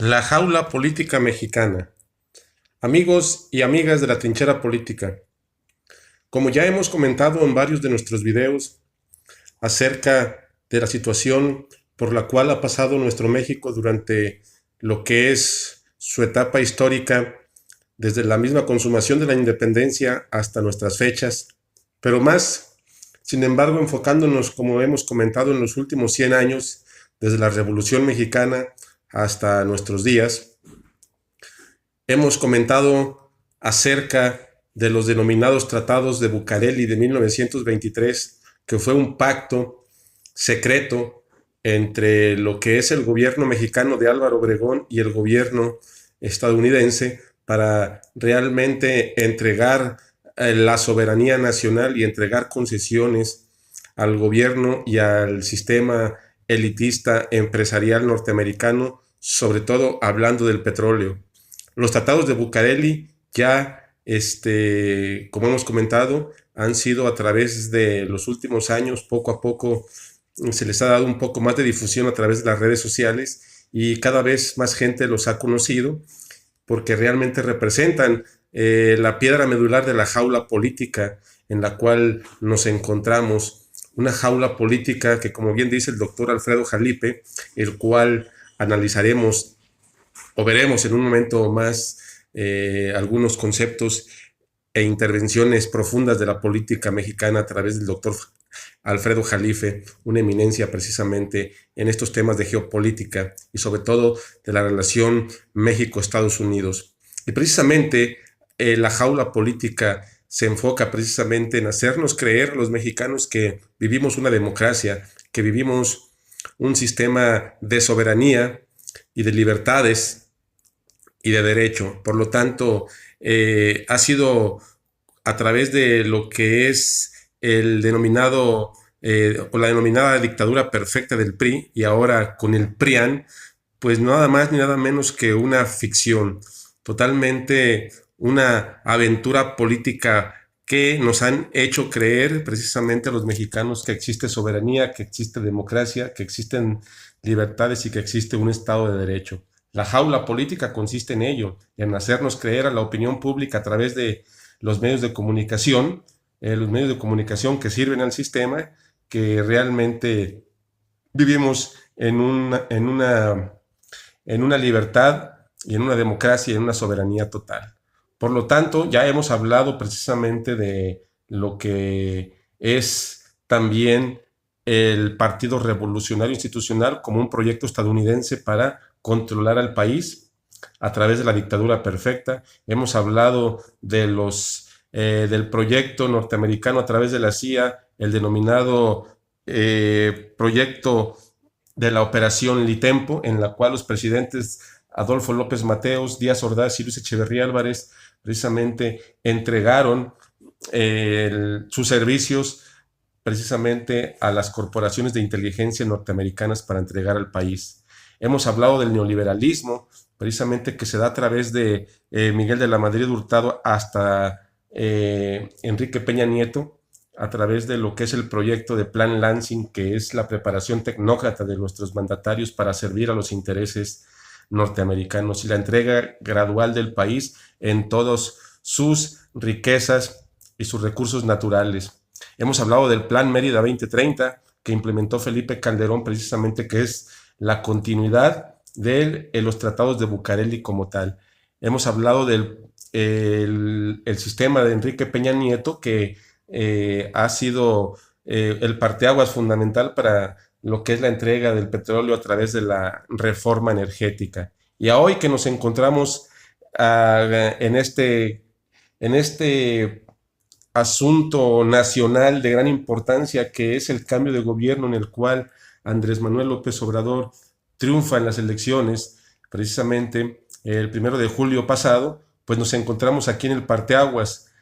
La jaula política mexicana. Amigos y amigas de la trinchera política, como ya hemos comentado en varios de nuestros videos acerca de la situación por la cual ha pasado nuestro México durante lo que es su etapa histórica, desde la misma consumación de la independencia hasta nuestras fechas, pero más, sin embargo, enfocándonos, como hemos comentado, en los últimos 100 años, desde la Revolución Mexicana hasta nuestros días. Hemos comentado acerca de los denominados tratados de Bucareli de 1923, que fue un pacto secreto entre lo que es el gobierno mexicano de Álvaro Obregón y el gobierno estadounidense para realmente entregar la soberanía nacional y entregar concesiones al gobierno y al sistema elitista empresarial norteamericano, sobre todo hablando del petróleo. Los tratados de Bucareli ya, como hemos comentado, han sido a través de los últimos años, poco a poco se les ha dado un poco más de difusión a través de las redes sociales y cada vez más gente los ha conocido porque realmente representan la piedra medular de la jaula política en la cual nos encontramos. Una jaula política que, como bien dice el doctor Alfredo Jalipe, el cual analizaremos o veremos en un momento más algunos conceptos e intervenciones profundas de la política mexicana a través del doctor Alfredo Jalife, una eminencia precisamente en estos temas de geopolítica y sobre todo de la relación México-Estados Unidos. Y precisamente la jaula política se enfoca precisamente en hacernos creer a los mexicanos que vivimos una democracia, que vivimos un sistema de soberanía y de libertades y de derecho. Por lo tanto, ha sido a través de lo que es el denominado o la denominada dictadura perfecta del PRI y ahora con el PRIAN, pues nada más ni nada menos que una ficción, totalmente una aventura política que nos han hecho creer precisamente a los mexicanos que existe soberanía, que existe democracia, que existen libertades y que existe un Estado de Derecho. La jaula política consiste en ello, en hacernos creer a la opinión pública a través de los medios de comunicación que sirven al sistema, que realmente vivimos en una libertad y en una democracia y en una soberanía total. Por lo tanto, ya hemos hablado precisamente de lo que es también el Partido Revolucionario Institucional como un proyecto estadounidense para controlar al país a través de la dictadura perfecta. Hemos hablado de del proyecto norteamericano a través de la CIA, el denominado proyecto de la Operación Litempo, en la cual los presidentes Adolfo López Mateos, Díaz Ordaz y Luis Echeverría Álvarez precisamente entregaron sus servicios precisamente a las corporaciones de inteligencia norteamericanas para entregar al país. Hemos hablado del neoliberalismo, precisamente que se da a través de Miguel de la Madrid Hurtado hasta Enrique Peña Nieto, a través de lo que es el proyecto de Plan Lansing, que es la preparación tecnócrata de nuestros mandatarios para servir a los intereses norteamericanos y la entrega gradual del país en todas sus riquezas y sus recursos naturales. Hemos hablado del Plan Mérida 2030 que implementó Felipe Calderón precisamente, que es la continuidad de los tratados de Bucareli como tal. Hemos hablado del el sistema de Enrique Peña Nieto que ha sido el parteaguas fundamental para lo que es la entrega del petróleo a través de la reforma energética. Y a hoy que nos encontramos en este asunto nacional de gran importancia que es el cambio de gobierno en el cual Andrés Manuel López Obrador triunfa en las elecciones, precisamente el 1 de julio pasado, pues nos encontramos aquí en el parteaguas,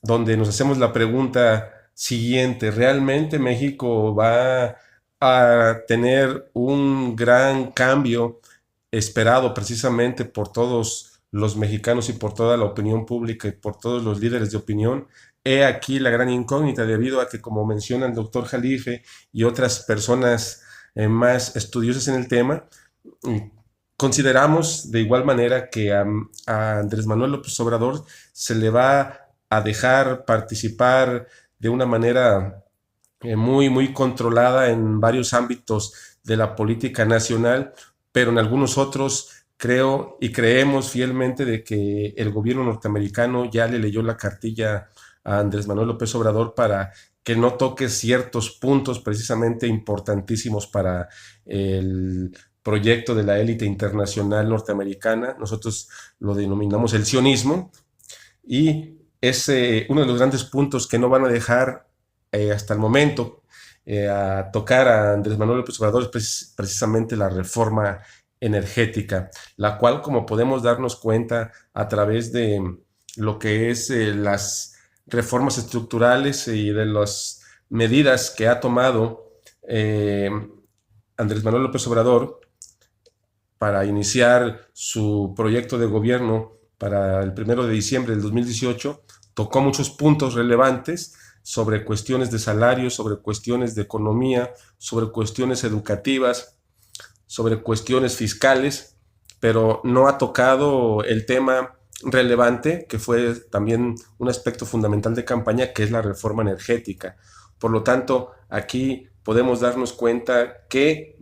donde nos hacemos la pregunta siguiente: ¿realmente México va a tener un gran cambio esperado precisamente por todos los mexicanos y por toda la opinión pública y por todos los líderes de opinión? He aquí la gran incógnita, debido a que, como menciona el doctor Jalife y otras personas más estudiosas en el tema, Consideramos de igual manera que a Andrés Manuel López Obrador se le va a dejar participar de una manera muy controlada en varios ámbitos de la política nacional, pero en algunos otros creo y creemos fielmente de que el gobierno norteamericano ya le leyó la cartilla a Andrés Manuel López Obrador para que no toque ciertos puntos precisamente importantísimos para el proyecto de la élite internacional norteamericana. Nosotros lo denominamos el sionismo, y es uno de los grandes puntos que no van a dejar hasta el momento a tocar a Andrés Manuel López Obrador es precisamente la reforma energética, la cual, como podemos darnos cuenta a través de lo que es las reformas estructurales y de las medidas que ha tomado Andrés Manuel López Obrador para iniciar su proyecto de gobierno para el 1 de diciembre del 2018, tocó muchos puntos relevantes sobre cuestiones de salarios, sobre cuestiones de economía, sobre cuestiones educativas, sobre cuestiones fiscales, pero no ha tocado el tema relevante, que fue también un aspecto fundamental de campaña, que es la reforma energética. Por lo tanto, aquí podemos darnos cuenta que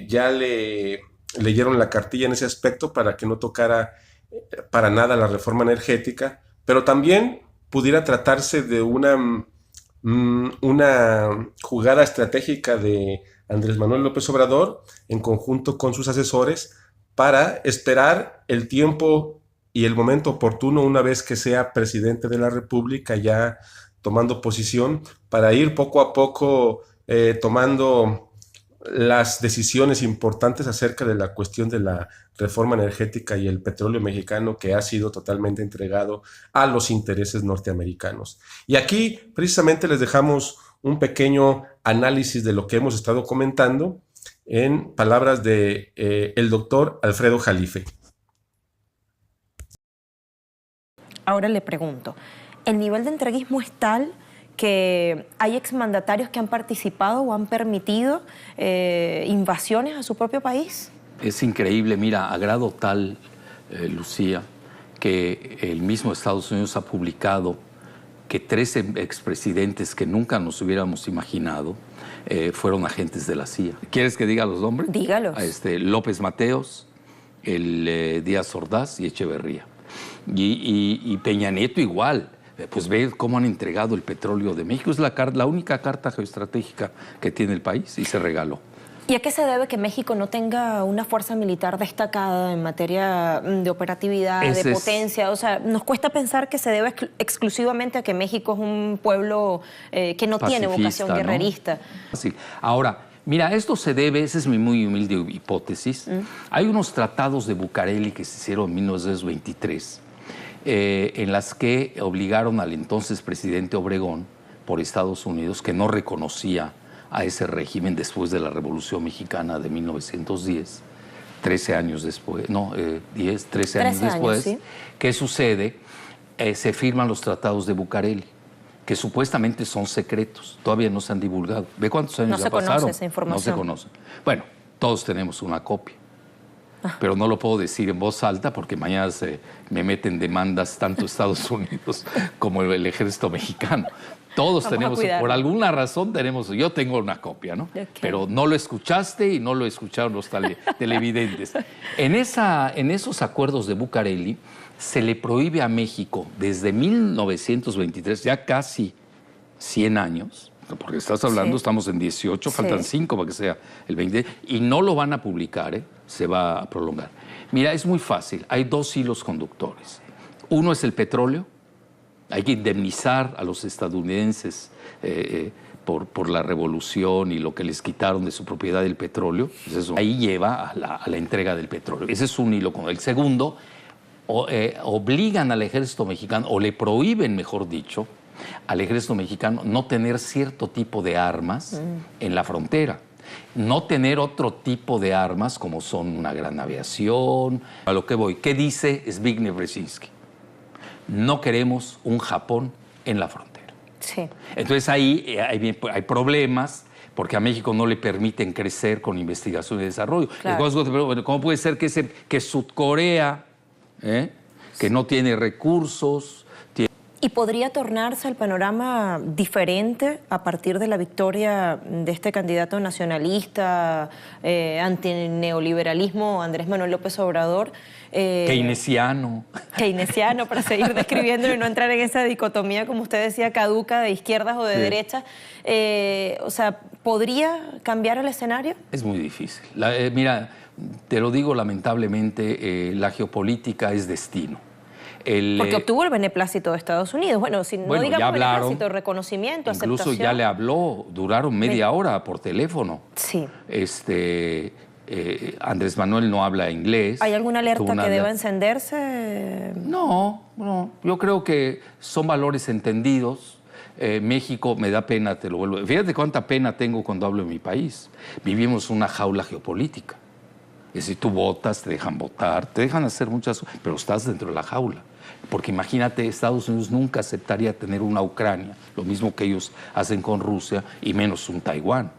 ya le leyeron la cartilla en ese aspecto para que no tocara para nada la reforma energética, pero también pudiera tratarse de una jugada estratégica de Andrés Manuel López Obrador en conjunto con sus asesores para esperar el tiempo y el momento oportuno una vez que sea presidente de la República, ya tomando posición, para ir poco a poco tomando las decisiones importantes acerca de la cuestión de la reforma energética y el petróleo mexicano, que ha sido totalmente entregado a los intereses norteamericanos. Y aquí precisamente les dejamos un pequeño análisis de lo que hemos estado comentando en palabras de el doctor Alfredo Jalife. Ahora le pregunto, ¿el nivel de entreguismo es tal que hay exmandatarios que han participado o han permitido invasiones a su propio país? Es increíble, mira, a grado tal, Lucía, que el mismo Estados Unidos ha publicado que 13 expresidentes que nunca nos hubiéramos imaginado fueron agentes de la CIA. ¿Quieres que diga los nombres? Dígalos. López Mateos, Díaz Ordaz y Echeverría. Y Peña Nieto igual. Pues ve cómo han entregado el petróleo de México. Es la única carta geoestratégica que tiene el país y se regaló. ¿Y a qué se debe que México no tenga una fuerza militar destacada en materia de operatividad, de potencia? O sea, nos cuesta pensar que se debe exclusivamente a que México es un pueblo que no tiene vocación guerrerista. ¿No? Sí. Ahora, mira, esto se debe, esa es mi muy humilde hipótesis. Hay unos tratados de Bucareli que se hicieron en 1923 en las que obligaron al entonces presidente Obregón por Estados Unidos, que no reconocía a ese régimen después de la Revolución Mexicana de 1910, 13 años después, no, 13 años después, ¿sí? ¿Qué sucede? Se firman los tratados de Bucareli, que supuestamente son secretos, todavía no se han divulgado. ¿Ve cuántos años ya pasaron? No se conoce esa información. No se conoce. Bueno, todos tenemos una copia, pero no lo puedo decir en voz alta porque mañana me meten demandas tanto Estados Unidos como el ejército mexicano. Todos tenemos, por alguna razón tenemos, yo tengo una copia, ¿no? Okay. Pero no lo escuchaste y no lo escucharon los televidentes. En esos acuerdos de Bucareli se le prohíbe a México desde 1923, ya casi 100 años, porque estás hablando, sí, estamos en 18, sí, faltan 5 para que sea el 20, y no lo van a publicar, se va a prolongar. Mira, es muy fácil, hay 2 hilos conductores. Uno es el petróleo. Hay que indemnizar a los estadounidenses por la revolución y lo que les quitaron de su propiedad del petróleo. Entonces, ahí lleva a la entrega del petróleo. Ese es un hilo con el segundo. Obligan al ejército mexicano, o le prohíben, mejor dicho, al ejército mexicano no tener cierto tipo de armas en la frontera. No tener otro tipo de armas como son una gran aviación. A lo que voy, ¿qué dice Zbigniew Brzezinski? No queremos un Japón en la frontera. Sí. Entonces ahí hay problemas porque a México no le permiten crecer con investigación y desarrollo. Claro. ¿Cómo puede ser que Sudcorea, que no tiene recursos... ¿Y podría tornarse el panorama diferente a partir de la victoria de este candidato nacionalista, antineoliberalismo, Andrés Manuel López Obrador? Keynesiano. Keynesiano, para seguir describiendo y no entrar en esa dicotomía, como usted decía, caduca de izquierdas o de derechas. O sea, ¿podría cambiar el escenario? Es muy difícil. Mira, te lo digo lamentablemente, la geopolítica es destino. Porque obtuvo el beneplácito de Estados Unidos. Bueno, si no digamos beneplácito, reconocimiento, incluso aceptación. Ya le habló, duraron media hora por teléfono. Sí. Andrés Manuel no habla inglés. ¿Hay alguna alerta que deba encenderse? No. Yo creo que son valores entendidos. México, me da pena, te lo vuelvo. Fíjate cuánta pena tengo cuando hablo de mi país. Vivimos una jaula geopolítica. Es decir, tú votas, te dejan votar, te dejan hacer muchas cosas, pero estás dentro de la jaula. Porque imagínate, Estados Unidos nunca aceptaría tener una Ucrania, lo mismo que ellos hacen con Rusia, y menos un Taiwán.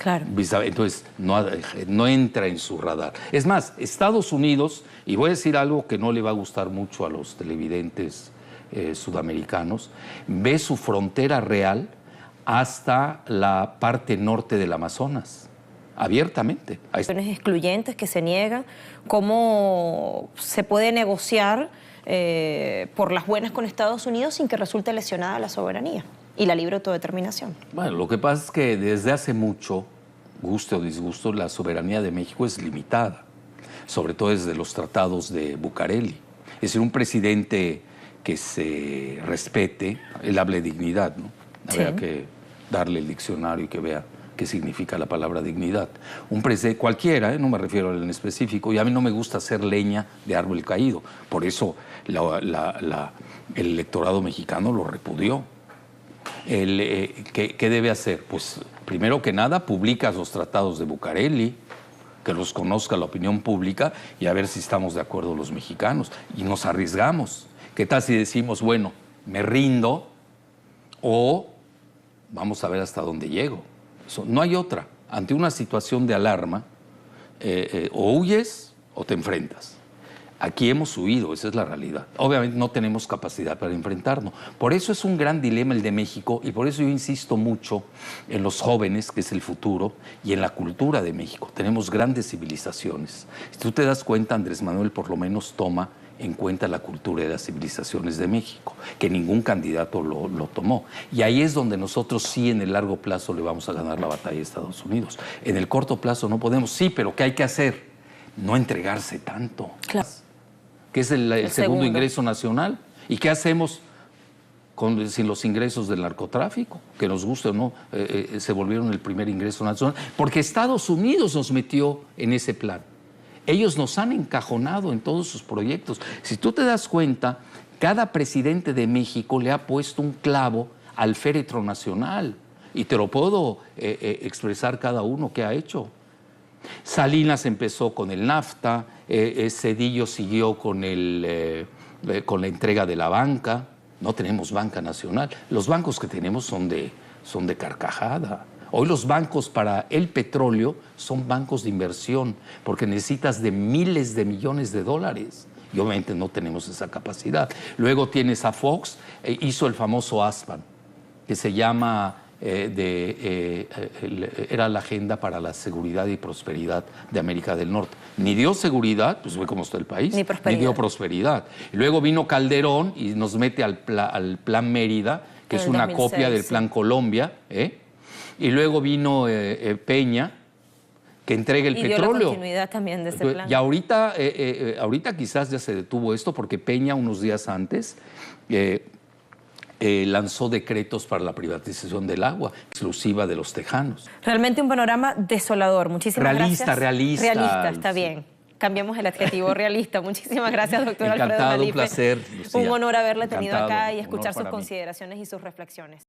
Claro. Entonces, no entra en su radar. Es más, Estados Unidos, y voy a decir algo que no le va a gustar mucho a los televidentes sudamericanos, ve su frontera real hasta la parte norte del Amazonas. Abiertamente. Hay excluyentes que se niegan. ¿Cómo se puede negociar por las buenas con Estados Unidos sin que resulte lesionada la soberanía y la libre autodeterminación? Bueno, lo que pasa es que desde hace mucho, guste o disgusto, la soberanía de México es limitada, sobre todo desde los tratados de Bucareli. Es decir, un presidente que se respete, él habla de dignidad, ¿no? Habría que darle el diccionario y que vea qué significa la palabra dignidad. Un presidente cualquiera, no me refiero a él en específico, y a mí no me gusta hacer leña de árbol caído. Por eso el electorado mexicano lo repudió. ¿Qué debe hacer? Pues primero que nada publica los tratados de Bucareli, que los conozca la opinión pública y a ver si estamos de acuerdo los mexicanos. Y nos arriesgamos. ¿Qué tal si decimos, bueno, me rindo o vamos a ver hasta dónde llego? No hay otra. Ante una situación de alarma, o huyes o te enfrentas. Aquí hemos huido, esa es la realidad. Obviamente no tenemos capacidad para enfrentarnos. Por eso es un gran dilema el de México y por eso yo insisto mucho en los jóvenes, que es el futuro, y en la cultura de México. Tenemos grandes civilizaciones. Si tú te das cuenta, Andrés Manuel por lo menos toma en cuenta la cultura de las civilizaciones de México, que ningún candidato lo tomó. Y ahí es donde nosotros sí en el largo plazo le vamos a ganar la batalla a Estados Unidos. En el corto plazo no podemos, sí, pero ¿qué hay que hacer? No entregarse tanto. Claro. Que es el segundo ingreso nacional. ¿Y qué hacemos sin los ingresos del narcotráfico? Que nos guste o no, se volvieron el primer ingreso nacional. Porque Estados Unidos nos metió en ese plan. Ellos nos han encajonado en todos sus proyectos. Si tú te das cuenta, cada presidente de México le ha puesto un clavo al féretro nacional. Y te lo puedo expresar cada uno que ha hecho. Salinas empezó con el NAFTA, Zedillo siguió con la entrega de la banca. No tenemos banca nacional. Los bancos que tenemos son de carcajada. Hoy los bancos para el petróleo son bancos de inversión porque necesitas de miles de millones de dólares. Y obviamente no tenemos esa capacidad. Luego tienes a Fox, hizo el famoso ASPAN, que se llama... era la agenda para la seguridad y prosperidad de América del Norte. Ni dio seguridad, pues ve cómo está el país, ni dio prosperidad. Y luego vino Calderón y nos mete al Plan Mérida, que es una copia del Plan Colombia, y luego vino Peña, que entrega el petróleo. Dio la continuidad también de ese plan. Y ahorita quizás ya se detuvo esto, porque Peña unos días antes... lanzó decretos para la privatización del agua, exclusiva de los tejanos. Realmente un panorama desolador. Muchísimas gracias. Realista. Realista, está bien. Cambiamos el adjetivo realista. Muchísimas gracias, doctor Alfredo Jalife. Un placer, Lucía. Un honor haberle tenido acá y escuchar sus consideraciones y sus reflexiones.